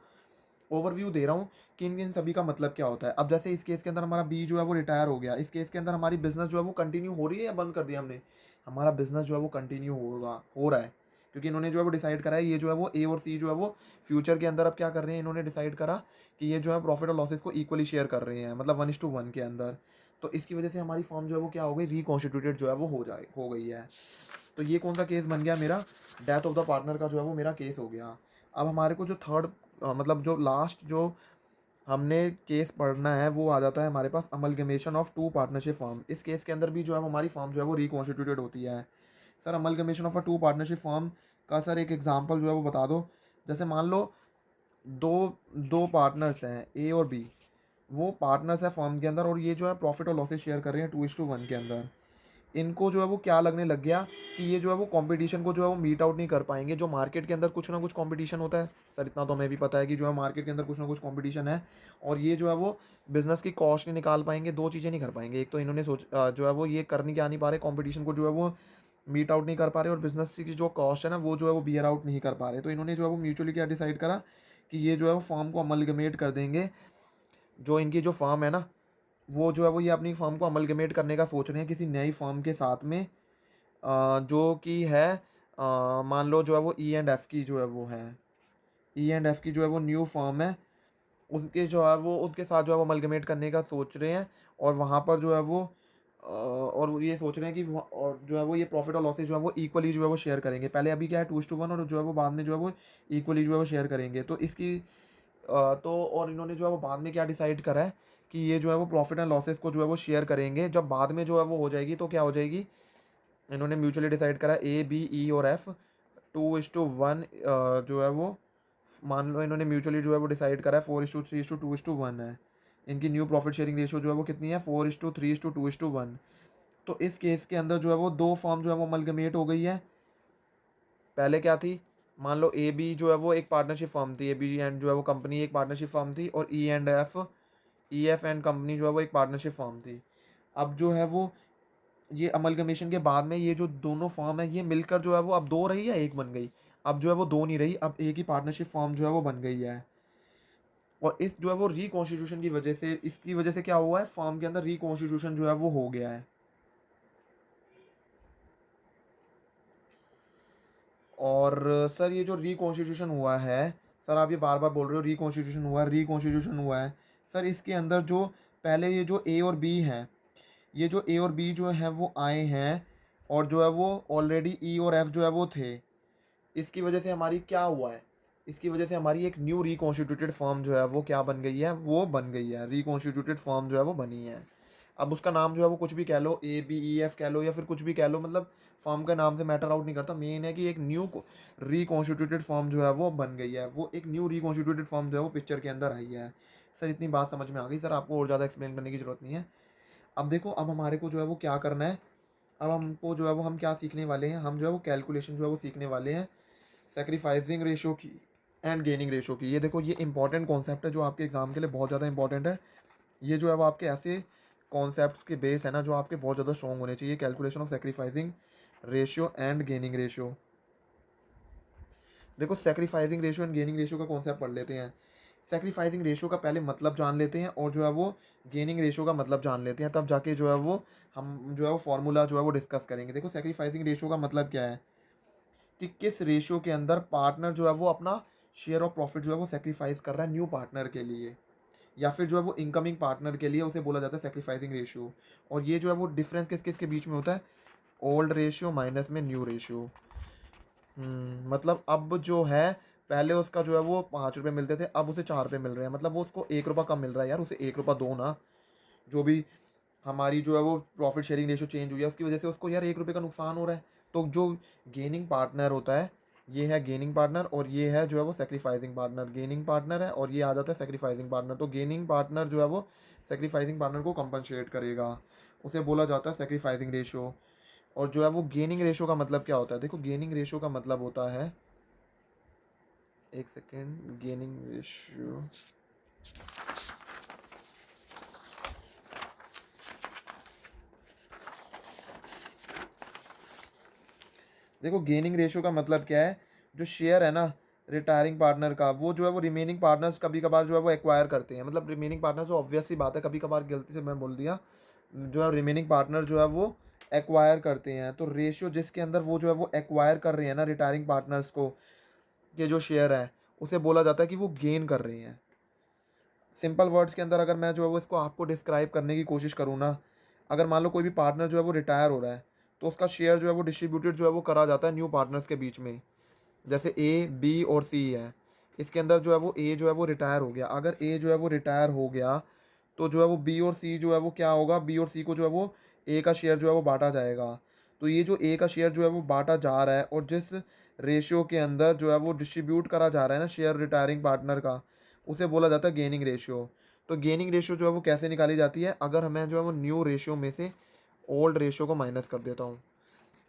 ओवरव्यू दे रहा हूँ कि इन इन सभी का मतलब क्या होता है। अब जैसे इस केस के अंदर हमारा बी जो है वो रिटायर हो गया, इस केस के अंदर हमारी बिजनेस जो है वो कंटिन्यू हो रही है या बंद कर दिया हमने? हमारा बिजनेस जो है वो कंटिन्यू होगा, हो रहा है, क्योंकि इन्होंने जो है वो डिसाइड करा है, ये जो है वो ए और सी जो है वो फ्यूचर के अंदर अब क्या कर रहे हैं, इन्होंने डिसाइड करा कि ये जो है प्रॉफिट और लॉसेस को इक्वली शेयर कर रहे हैं, मतलब 1:1 के अंदर। तो इसकी वजह से हमारी फॉर्म जो है वो क्या हो गई, रिकॉन्स्टिट्यूटेड जो है वो हो गई है। तो ये कौन सा केस बन गया मेरा? डेथ ऑफ द पार्टनर का जो है वो मेरा केस हो गया। अब हमारे को जो थर्ड मतलब जो लास्ट जो हमने केस पढ़ना है वो आ जाता है हमारे पास, amalgamation of two partnership firm. इस केस के अंदर भी जो है हमारी फॉर्म जो है वो रिकॉन्स्टिट्यूटेड होती है। Sir amalgamation of a two partnership form का सर एक एग्जांपल जो है वो बता दो। जैसे मान लो दो दो पार्टनर्स हैं ए और बी, वो पार्टनर्स है फॉर्म के अंदर, और ये जो है प्रॉफिट और लॉसेस शेयर कर रहे हैं 2:1 के अंदर। इनको जो है वो क्या लगने लग गया कि ये जो है वो कंपटीशन को जो है वो मीट आउट नहीं कर पाएंगे। जो मार्केट के अंदर कुछ ना कुछ कंपटीशन होता है सर, इतना तो हमें भी पता है कि जो है मार्केट के अंदर कुछ ना कुछ कंपटीशन है, और ये जो है वो बिजनेस की कॉस्ट नहीं निकाल पाएंगे। दो चीज़ें नहीं कर पाएंगे, एक तो इन्होंने जो है वो ये करने क्या नहीं पा रहे, कंपटीशन को जो है वो मीट आउट नहीं कर पा रहे, और बिजनेस की जो कॉस्ट है ना वो जो है वो बियर आउट नहीं कर पा रहे। तो इन्होंने जो है वो म्यूचुअली क्या डिसाइड करा कि ये जो है वो फॉर्म को अमलगमेट कर देंगे। जो इनकी जो फॉर्म है ना, वो जो है वो ये अपनी फॉर्म को अमलगमेट करने का सोच रहे हैं किसी नई फॉर्म के साथ में, जो कि है मान लो जो है वो ई एंड एफ की जो है वो है, ई एंड एफ की जो है वो न्यू फॉर्म है, उनके जो है वो उनके साथ जो है वो अमलगमेट करने का सोच रहे हैं। और वहाँ पर जो है वो और वो ये सोच रहे हैं कि और जो है वो ये प्रॉफिट और लॉसेज जो है वो इक्वली जो है वो शेयर करेंगे। पहले अभी क्या है 2:1, और जो है वो बाद में जो है वो इक्वली जो है वो शेयर करेंगे। तो इसकी तो और इन्होंने जो है वो बाद में क्या डिसाइड करा है कि ये जो है वो प्रॉफिट एंड लॉसेस को जो है वो शेयर करेंगे। जब बाद में जो है वो हो जाएगी तो क्या हो जाएगी, इन्होंने म्यूचुअली डिसाइड करा ए बी ई और एफ 2:1 जो है वो, मान लो इन्होंने म्यूचुअली जो है वो डिसाइड करा है 4:3:2:1 है। इनकी न्यू प्रॉफिट शेयरिंग रेशियो जो है वो कितनी है, 4:3:2:1। तो इस केस के अंदर जो है वो दो फॉर्म जो है वो अमलगमेट हो गई है। पहले क्या थी, मान लो ए बी जो है वो एक पार्टनरशिप फर्म थी, ए बी एंड जो है वो कंपनी एक पार्टनरशिप फर्म थी, और ई एफ एंड कंपनी जो है वो एक पार्टनरशिप फर्म थी। अब जो है वो ये अमलगमेशन के बाद में ये जो दोनों फॉर्म है ये मिलकर जो है वो अब दो रही या एक बन गई? अब जो है वो दो नहीं रही, अब एक ही पार्टनरशिप फॉर्म जो है वो बन गई है। और इस जो है वो रिकॉन्स्टिट्यूशन की वजह से, इसकी वजह से क्या हुआ है, फॉर्म के अंदर रिकॉन्स्टिट्यूशन जो है वो हो गया है। और सर ये जो रिकॉन्स्टिट्यूशन हुआ है, सर आप ये बार बार बोल रहे हो रिकॉन्स्टिट्यूशन हुआ है, रिकॉन्स्टिट्यूशन हुआ है। सर इसके अंदर जो पहले ये जो ए और बी हैं, ये जो ए और बी जो हैं वो आए हैं, और जो है वो ऑलरेडी ई और एफ जो है वो थे। इसकी वजह से हमारी क्या हुआ है, इसकी वजह से हमारी एक न्यू रिकॉन्स्टिट्यूटेड फॉर्म जो है वो क्या बन गई है, वो बन गई है, रिकॉन्स्टिट्यूटेड फॉर्म जो है वो बनी है। अब उसका नाम जो है वो कुछ भी कह लो, ए बी ई एफ कह लो या फिर कुछ भी कह लो, मतलब फॉर्म का नाम से मैटर आउट नहीं करता। मेन है कि एक न्यू रिकॉन्स्टिट्यूटेड फॉर्म जो है वो बन गई है, वो एक न्यू रिकॉन्स्टिट्यूटेड फॉर्म जो है वो पिक्चर के अंदर आई है। सर इतनी बात समझ में आ गई सर, आपको और ज़्यादा एक्सप्लेन करने की ज़रूरत नहीं है। अब देखो, अब हमारे को जो है वो क्या करना है, अब हमको जो है वो हम क्या सीखने वाले हैं, हम जो है वो कैलकुलेशन जो है वो सीखने वाले हैं सेक्रीफाइसिंग रेशियो की एंड गेनिंग रेशियो की। ये देखो ये इंपॉर्टेंट कॉन्सेप्ट है जो आपके एग्जाम के लिए बहुत ज़्यादा इंपॉर्टेंट है। ये जो है वो आपके ऐसे कॉन्सेप्ट के बेस है ना जो आपके बहुत ज़्यादा स्ट्रॉन्ग होने चाहिए। Calculation of sacrificing ratio and gaining ratio. देखो sacrificing ratio and gaining ratio का कॉन्सेप्ट पढ़ लेते हैं। सेक्रीफाइसिंग रेशियो का पहले मतलब जान लेते हैं, और जो है वो गेनिंग रेशियो का मतलब जान लेते हैं, तब जाके जो है वो हम जो है वो फार्मूला जो है वो डिस्कस करेंगे। देखो सेक्रीफाइसिंग रेशियो का मतलब क्या है कि किस रेशियो के अंदर पार्टनर जो है वो अपना शेयर ऑफ प्रॉफिट जो है वो सेक्रीफाइस कर रहा है न्यू पार्टनर के लिए, या फिर जो है वो इनकमिंग पार्टनर के लिए, उसे बोला जाता है सेक्रीफाइसिंग रेशियो। और ये जो है वो डिफरेंस किस किस के बीच में होता है, ओल्ड रेशियो माइनस में न्यू रेशियो। मतलब अब जो है पहले उसका जो है वो 5 रुपये मिलते थे, अब उसे 4 रुपये मिल रहे हैं, मतलब वो उसको 1 रुपये कम मिल रहा है यार, उसे 1 रुपये दो ना। जो भी हमारी जो है वो प्रॉफिट शेयरिंग रेशियो चेंज हुई है उसकी वजह से उसको यार 1 रुपये का नुकसान हो रहा है। तो जो गेनिंग पार्टनर होता है, ये है गेनिंग पार्टनर, और ये है जो है वो सेक्रीफाइसिंग पार्टनर। गेनिंग पार्टनर है और ये आ जाता है सेक्रीफाइसिंग पार्टनर। तो गेनिंग पार्टनर जो है वो सेक्रीफाइसिंग पार्टनर को कंपनसेट करेगा, उसे बोला जाता है सेक्रीफाइसिंग रेशियो। और जो है वो गेनिंग रेशियो का मतलब क्या होता है? देखो गेनिंग रेशियो का मतलब होता है, एक सेकेंड, गेनिंग रेशियो, देखो गेनिंग रेशियो का मतलब क्या है, जो शेयर है ना रिटायरिंग पार्टनर का, वो जो है वो रिमेनिंग पार्टनर्स कभी कभार जो है वो एक्वायर करते हैं। मतलब रिमेनिंग पार्टनर्स, तो ऑब्वियस सी बात है, कभी कभार गलती से मैं बोल दिया, जो है रिमेनिंग पार्टनर जो है वो एक्वायर करते हैं। तो रेशियो जिसके अंदर वो जो है वो एक्वायर कर रहे हैं ना रिटायरिंग पार्टनर्स को, के जो शेयर है, उसे बोला जाता है कि वो गेन कर रहे हैं। सिंपल वर्ड्स के अंदर अगर मैं जो है वो इसको आपको डिस्क्राइब करने की कोशिश करूँ ना, अगर मान लो कोई भी पार्टनर जो है वो रिटायर हो रहा है, तो उसका शेयर जो है वो डिस्ट्रीब्यूटेड जो है वो करा जाता है न्यू पार्टनर्स के बीच में। जैसे ए, बी और सी है, इसके अंदर जो है वो ए जो है वो रिटायर हो गया, अगर ए जो है वो रिटायर हो गया, तो जो है वो बी और सी जो है वो क्या होगा, बी और सी को जो है वो ए का शेयर जो है वो बांटा जाएगा। तो ये जो ए का शेयर जो है वो बांटा जा रहा है, और जिस रेशियो के अंदर जो है वो डिस्ट्रीब्यूट करा जा रहा है ना शेयर रिटायरिंग पार्टनर का, उसे बोला जाता है गेनिंग रेशियो। तो गेनिंग रेशियो जो है वो कैसे निकाली जाती है, अगर हमें जो है वो न्यू रेशियो में से ओल्ड रेशियो को माइनस कर देता हूँ।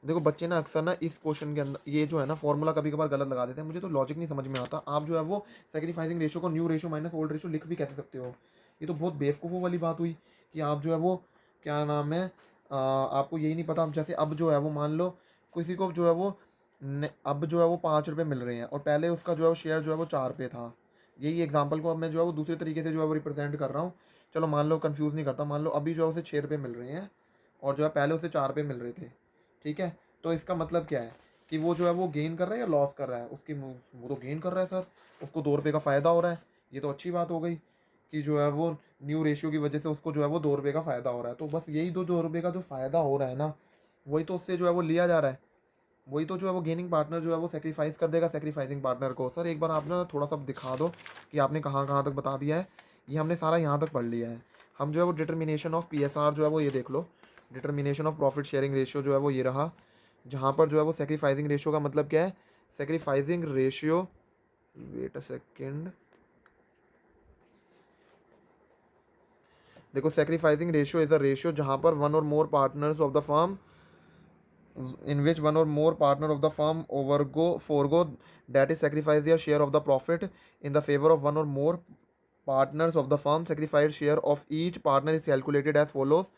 देखो बच्चे ना अक्सर ना इस क्वेश्चन के अंदर ये जो है ना फॉर्मूला कभी कभार गलत लगा देते हैं, मुझे तो लॉजिक नहीं समझ में आता। आप जो है वो सेक्रीफाइसिंग रेशियो को new ratio minus old ratio लिख भी कैसे सकते हो? ये तो बहुत बेवकूफ़ों वाली बात हुई कि आप जो है वो क्या नाम है, आपको यही नहीं पता। अब जैसे अब जो है वो मान लो किसी को जो है वो अब जो है वो 5 रुपये मिल रहे हैं, और पहले उसका जो है वो शेयर जो है वो 4 रुपये था। यही एग्जाम्पल को अब मैं जो है वो दूसरे तरीके से जो है वो रिप्रेजेंट कर रहा हूँ। चलो मान लो कंफ्यूज नहीं करता, मान लो अभी जो है उसे 6 रुपये मिल रहे हैं, और जो है पहले उसे 4 रुपये मिल रहे थे। ठीक है, तो इसका मतलब क्या है कि वो जो है वो गेन कर रहा है या लॉस कर रहा है? उसकी वो तो गेन कर रहा है सर, उसको 2 रुपये का फ़ायदा हो रहा है। ये तो अच्छी बात हो गई कि जो है वो न्यू रेशियो की वजह से उसको जो है वो 2 रुपये का फ़ायदा हो रहा है। तो बस यही 2 रुपये का जो फ़ायदा हो रहा है ना, वही तो उससे जो है वो लिया जा रहा है। वही तो जो है वो गेनिंग पार्टनर जो है वो सेक्रीफाइस कर देगा सेक्रीफाइसिंग पार्टनर को। सर एक बार आप ना थोड़ा सा दिखा दो कि आपने कहाँ कहाँ तक बता दिया है। ये हमने सारा यहाँ तक पढ़ लिया है। हम जो है वो डिटर्मिनेशन ऑफ PSR जो है वो ये देख लो, determination of profit sharing ratio जो है वो ये रहा, जहाँ पर जो है वो सेक्रीफाइसिंग रेशियो का मतलब क्या है, sacrificing ratio, wait a second, देखो sacrificing ratio is a ratio जहाँ पर one or more partners of the firm, in which one or more partner of the firm forego, that is sacrifice their share of the profit in the favor of one or more partners of the firm. Sacrificed share of each partner is calculated as follows।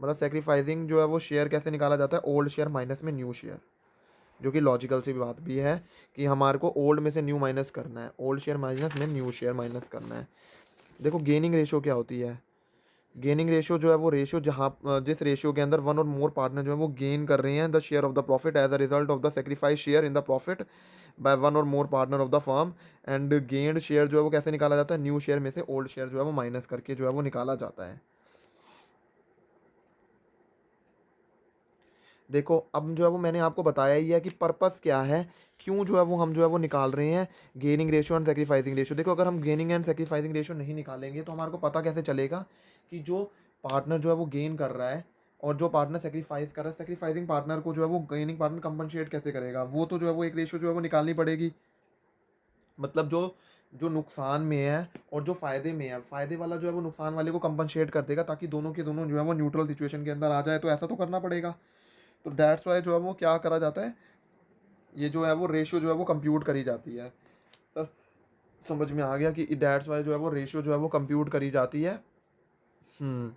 मतलब sacrificing जो है वो share कैसे निकाला जाता है, old share minus में new share, जो कि लॉजिकल सी बात भी है कि हमारे को ओल्ड में से न्यू माइनस करना है, ओल्ड शेयर माइनस में न्यू शेयर माइनस करना है। देखो गेनिंग रेशियो क्या होती है, गेनिंग रेशियो जो है वो रेशियो जहाँ जिस रेशियो के अंदर वन और मोर पार्टनर जो है वो गेन कर रहे हैं the share of the profit as a result of the sacrifice share in the profit by one or more partner of the firm. And gained share जो है वो कैसे निकाला जाता है, न्यू शेयर में से ओल्ड शेयर जो है वो माइनस करके जो है वो निकाला जाता है। देखो अब जो है वो मैंने आपको बताया ही है कि पर्पस क्या है, क्यों जो है वो हम जो है वो निकाल रहे हैं gaining ratio and sacrificing ratio. देखो अगर हम गेनिंग एंड सेक्रीफाइसिंग रेशियो नहीं निकालेंगे तो हमारे को पता कैसे चलेगा कि जो पार्टनर जो है वो गेन कर रहा है और जो पार्टनर सेक्रीफाइस कर रहा है, सेक्रीफाइसिंग पार्टनर को जो है वो गेनिंग पार्टनर कंपनसेट कैसे करेगा? वो तो जो है वो एक रेशियो जो है वो निकालनी पड़ेगी। मतलब जो जो नुकसान में है और जो फ़ायदे में है, फ़ायदे वाला जो है वो नुकसान वाले को कंपनसेट कर देगा, ताकि दोनों के दोनों जो है वो न्यूट्रल सिचुएशन के अंदर आ जाए। तो ऐसा तो करना पड़ेगा। तो डैट्स वाई जो है वो क्या करा जाता है, ये जो है वो रेशियो जो है वो कंप्यूट करी जाती है। सर समझ में आ गया कि डैट्स वाई जो है वो रेशियो जो है वो कंप्यूट करी जाती है। हम्म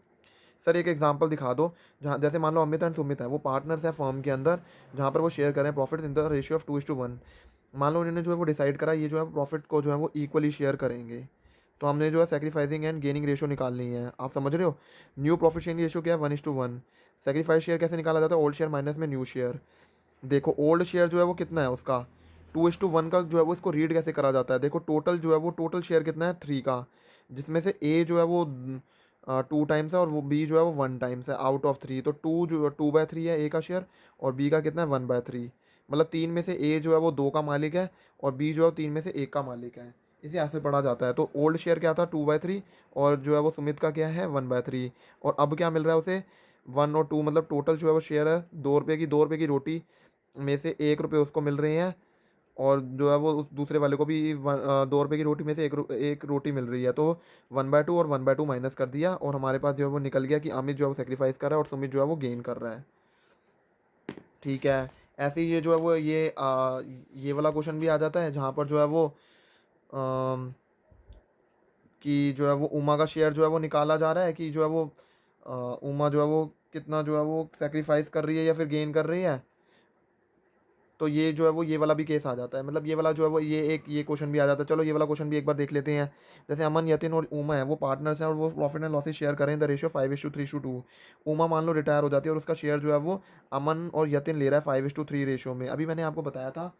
सर एक एग्जांपल दिखा दो, जहाँ जैसे मान लो अमित एंड सुमित है, वो पार्टनर्स है फर्म के अंदर, जहाँ पर वो शेयर करें profit in the ratio of 2:1। मान लो उन्होंने जो है वो डिसाइड करा ये जो है प्रॉफिट को जो है वो इक्वली शेयर करेंगे। तो हमने जो है सेक्रीफाइसिंग एंड गेनिंग रेशियो निकालनी है। आप समझ रहे हो, न्यू प्रॉफिट शेयरिंग रेशियो क्या है, 1:1। सेक्रीफाइस शेयर कैसे निकाला जाता है, ओल्ड शेयर माइनस में न्यू शेयर। देखो ओल्ड शेयर जो है वो कितना है उसका 2:1 का जो है वो इसको रीड कैसे करा जाता है। देखो टोटल जो है वो टोटल शेयर कितना है 3 का, जिसमें से ए जो है वो 2 टाइम्स है और वो बी जो है वो 1 टाइम्स है आउट ऑफ 3। तो 2/3 है ए का शेयर, और बी का कितना है 1/3। मतलब 3 में से ए जो है वो 2 का मालिक है और बी जो है 3 में से 1 का मालिक है। इसे ऐसे पढ़ा जाता है। तो ओल्ड शेयर क्या था 2/3, और जो है वो सुमित का क्या है 1/3। और अब क्या मिल रहा है उसे 1 और 2, मतलब टोटल जो है वो शेयर है 2 रुपये की रोटी में से 1 रुपये उसको मिल रहे हैं, और जो है वो उस दूसरे वाले को भी 2 रुपये की रोटी में से एक रोटी मिल रही है। तो 1/2 और 1/2 माइनस कर दिया, और हमारे पास जो है वो निकल गया कि अमित जो है वो सेक्रीफाइस कर रहा है और सुमित जो है वो गेन कर रहा है। ठीक है। ऐसे ही ये जो है वो ये वाला क्वेश्चन भी आ जाता है जहाँ पर जो है वो अम, कि जो है वो उमा का शेयर जो है वो निकाला जा रहा है कि जो है वो उमा जो है वो कितना जो है वो सेक्रीफाइस कर रही है या फिर गेन कर रही है। तो ये जो है वो ये वाला भी केस आ जाता है, मतलब ये वाला जो है वो ये क्वेश्चन भी आ जाता है। चलो ये वाला क्वेश्चन भी एक बार देख लेते हैं। जैसे अमन, यतिन और उमा है वो पार्टनर्स हैं और वो प्रॉफिट एंड लॉसेस शेयर करें द रेशियो 5:3:2। उमा मान लो रिटायर हो जाती है और उसका शेयर जो है वो अमन और यतिन ले रहा है 5:3 रेशियो में। अभी मैंने आपको बताया था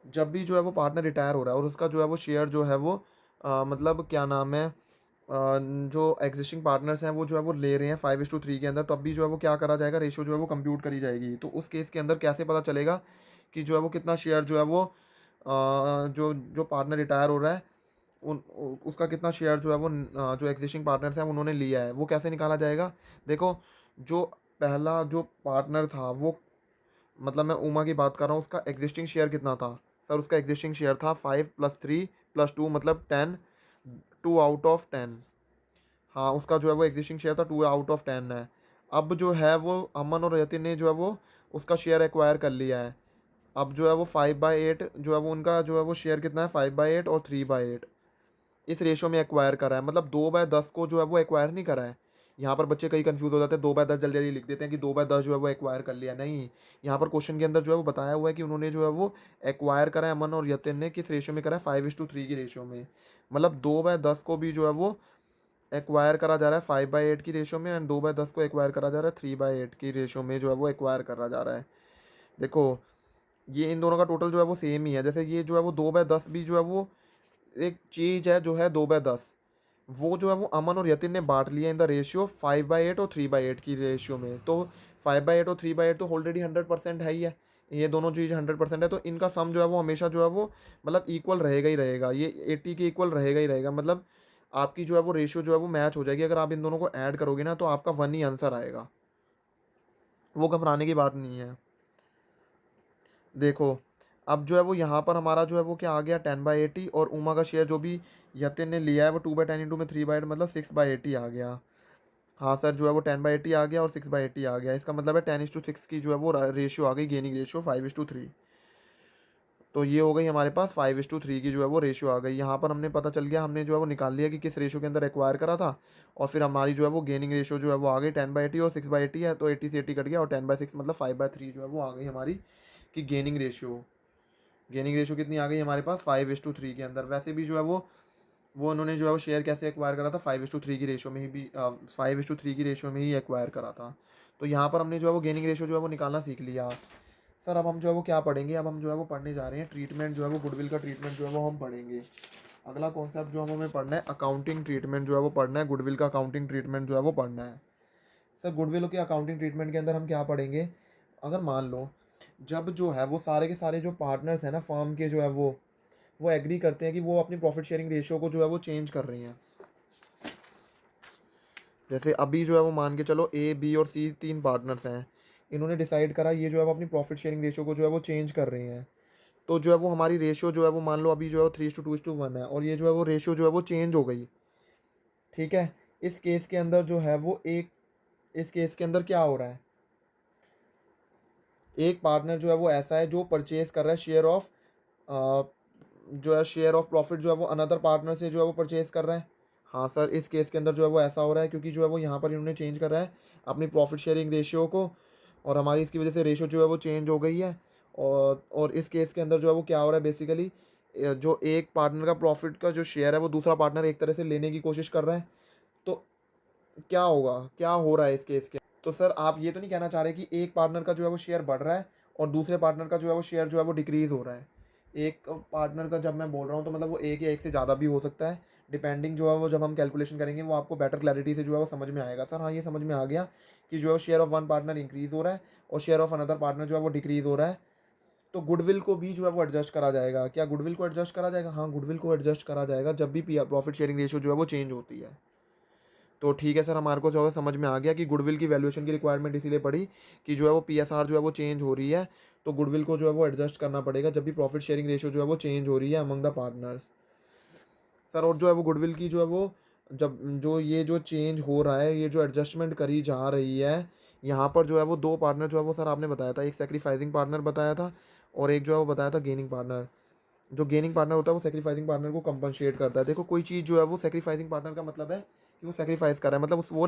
जब भी जो है वो पार्टनर रिटायर हो रहा है और उसका जो है वो शेयर जो है वो मतलब क्या नाम है जो एग्जिस्टिंग पार्टनर्स हैं वो जो है वो ले रहे हैं 5:3 के अंदर, तब भी जो है वो क्या करा जाएगा, रेशियो जो है वो कंप्यूट करी जाएगी। तो उस केस के अंदर कैसे पता चलेगा कि जो है वो कितना शेयर जो है वो जो जो पार्टनर रिटायर हो रहा है उसका कितना शेयर जो है वो जो एग्जिस्टिंग पार्टनर्स हैं उन्होंने लिया है, वो कैसे निकाला जाएगा। देखो, जो पहला जो पार्टनर था वो, मतलब मैं उमा की बात कर रहा हूँ, उसका एग्जिस्टिंग शेयर कितना था। सर उसका एग्जिस्टिंग शेयर था 5+3+2 मतलब 10, 2/10। हाँ, उसका जो है वो एग्जिस्टिंग शेयर था 2/10 है। अब जो है वो अमन और यतिन ने जो है वो उसका शेयर एक्वायर कर लिया है। अब जो है वो 5/8 जो है वो उनका जो है वो शेयर कितना है, 5/8 और 3/8 इस रेशो में एक्वायर करा है। मतलब 2/10 को जो है वो एक्वायर नहीं करा है। यहाँ पर बच्चे कई कंफ्यूज हो जाते हैं, 2/10 जल्दी जल्दी लिख देते हैं कि 2/10 जो है वो एक्वायर कर लिया। नहीं, यहाँ पर क्वेश्चन के अंदर जो है वो बताया हुआ है कि उन्होंने जो है वो एक्वायर करा है, अमन और यतिन ने किस रेशो में करा है, 5:3 की रेशो में। मतलब 2/10 को भी जो है वो एक्वायर करा जा रहा है 5/8 की रेशो में, एंड 2/10 को एक्वायर करा जा रहा है 3/8 की रेशो में जो है वो एक्वायर करा जा रहा है। देखो, ये इन दोनों का टोटल जो है वो सेम ही है। जैसे ये जो है वो 2/10 भी जो है वो एक चीज़ है जो है 2/10, वो जो है वो अमन और यतिन ने बांट लिया इन द रेशियो 5/8 और 3/8 की रेशियो में। तो 5/8 और 3/8 तो ऑलरेडी 100% है ही है, ये दोनों चीज़ 100% है, तो इनका सम जो है वो हमेशा जो है वो मतलब इक्वल रहेगा ही रहेगा, ये 80 के इक्वल रहेगा ही रहेगा। मतलब आपकी जो है वो रेशियो जो है वो मैच हो जाएगी। अगर आप इन दोनों को ऐड करोगे ना तो आपका 1 ही आंसर आएगा, वो घबराने की बात नहीं है। देखो, अब जो है वो यहाँ पर हमारा जो है वो क्या आ गया, 10/80, और उमा का शेयर जो भी यतिन ने लिया है वो 2/10 इंटू में 3/8 मतलब 6/80 आ गया। हाँ सर, जो है वो 10/80 आ गया और 6/80 आ गया, इसका मतलब है 10:6 की जो है वो रेशियो आ गई, गेनिंग रेशियो 5:3। तो ये हो गई हमारे पास 5:3 की जो है वो रेशियो आ गई। यहाँ पर हमने पता चल गया, हमने जो है वो निकाल लिया कि किस रेशियो के अंदर एक्वायर करा था, और फिर हमारी जो है वो गेनिंग रेशियो जो है वो आ गई 10/80 और 6/80 है, तो 80 से 80 कट गया और 10/6 मतलब 5/3 जो है वो आ गई हमारी कि गेनिंग रेशियो कितनी आ गई हमारे पास 5:3 के अंदर। वैसे भी जो है वो उन्होंने जो है वो शेयर कैसे एक्वायर करा था, 5:3 की रेशियो में ही भी 5:3 की रेशियो में ही एक्वायर करा था। तो यहाँ पर हमने जो है वो गेनिंग रेशियो जो है वो निकालना सीख लिया। सर अब हम जो है वो क्या पढ़ेंगे, अब हम जो है वो पढ़ने जा रहे हैं ट्रीटमेंट जो है वो गुडविल का ट्रीटमेंट जो है वो हम पढ़ेंगे। अगला कॉन्सेप्ट जो हमें पढ़ना है अकाउंटिंग ट्रीटमेंट जो है वो पढ़ना है, गुडविल का अकाउंटिंग ट्रीटमेंट जो है वो पढ़ना है। सर गुडविल के अकाउंटिंग ट्रीटमेंट के अंदर हम क्या पढ़ेंगे, अगर मान लो जब जो है वो सारे के सारे जो पार्टनर्स हैं ना फर्म के, जो है वो एग्री करते हैं कि वो अपनी प्रॉफिट शेयरिंग रेशियो को जो है वो चेंज कर रही हैं। जैसे अभी जो है वो मान के चलो ए बी और सी 3 पार्टनर्स हैं, इन्होंने डिसाइड करा ये जो है वो अपनी प्रॉफिट शेयरिंग रेशियो को जो है वो चेंज कर रही हैं। तो जो है वो हमारी रेशियो जो है वो मान लो अभी जो है 3:2:1 है, और ये जो है वो रेशियो जो है वो चेंज हो गई। ठीक है, इस केस के अंदर जो है वो इस केस के अंदर क्या हो रहा है, एक पार्टनर जो है वो ऐसा है जो परचेज कर रहा है शेयर ऑफ जो है शेयर ऑफ प्रॉफिट जो है वो अनदर पार्टनर से जो है वो परचेज कर रहा है। हाँ सर, इस केस के अंदर जो है वो ऐसा हो रहा है क्योंकि जो है वो यहाँ पर इन्होंने चेंज कर रहा है अपनी प्रॉफिट शेयरिंग रेशियो को, और हमारी इसकी वजह से रेशियो जो है वो चेंज हो गई है। और इस केस के अंदर जो है वो क्या हो रहा है बेसिकली, जो एक पार्टनर का प्रॉफिट का जो शेयर है वो दूसरा पार्टनर एक तरह से लेने की कोशिश कर रहा है। तो क्या होगा, क्या हो रहा है इस केस के, तो सर आप ये तो नहीं कहना चाह रहे कि एक पार्टनर का जो है वो शेयर बढ़ रहा है और दूसरे पार्टनर का जो है वो शेयर जो है वो डिक्रीज हो रहा है। एक पार्टनर का जब मैं बोल रहा हूँ तो मतलब वो एक या एक से ज़्यादा भी हो सकता है, डिपेंडिंग जो है वो जब हम कैलकुलेशन करेंगे वो आपको बेटर क्लैरिटी से जो है वो समझ में आएगा। सर हाँ, ये समझ में आ गया कि जो है share of one partner increase हो रहा है और शेयर ऑफ अनदर पार्टनर जो है वो डिक्रीज हो रहा है। तो गुडविल को भी जो है वो एडजस्ट करा जाएगा। क्या गुडविल को एडजस्ट करा जाएगा? हाँ, गुडविल को एडजस्ट करा जाएगा जब भी प्रॉफिट शेयरिंग रेशियो जो है वो चेंज होती है। तो ठीक है सर, हमारे को जो है समझ में आ गया कि गुडविल की वैल्यूएशन की रिक्वायरमेंट इसीलिए पड़ी कि जो है वो पीएसआर जो है वो चेंज हो रही है, तो गुडविल को जो है वो एडजस्ट करना पड़ेगा जब भी प्रॉफिट शेयरिंग रेशियो जो है वो चेंज हो रही है अमंग द पार्टनर्स। सर और जो है वो गुडविल की जो है वो जब जो ये जो चेंज हो रहा है, ये जो एडजस्टमेंट करी जा रही है, यहाँ पर जो है वो दो पार्टनर जो है वो सर आपने बताया था, एक सेक्रीफाइसिंग पार्टनर बताया था और एक जो है वो बताया था गेनिंग पार्टनर। जो गेनिंग पार्टनर होता है वो सेक्रीफाइसिंग पार्टनर को कंपनसेट करता है। देखो कोई चीज़ जो है वो सेक्रीफाइसिंग पार्टनर का मतलब है कि वो सेक्रीफाइस कर रहा है, मतलब वो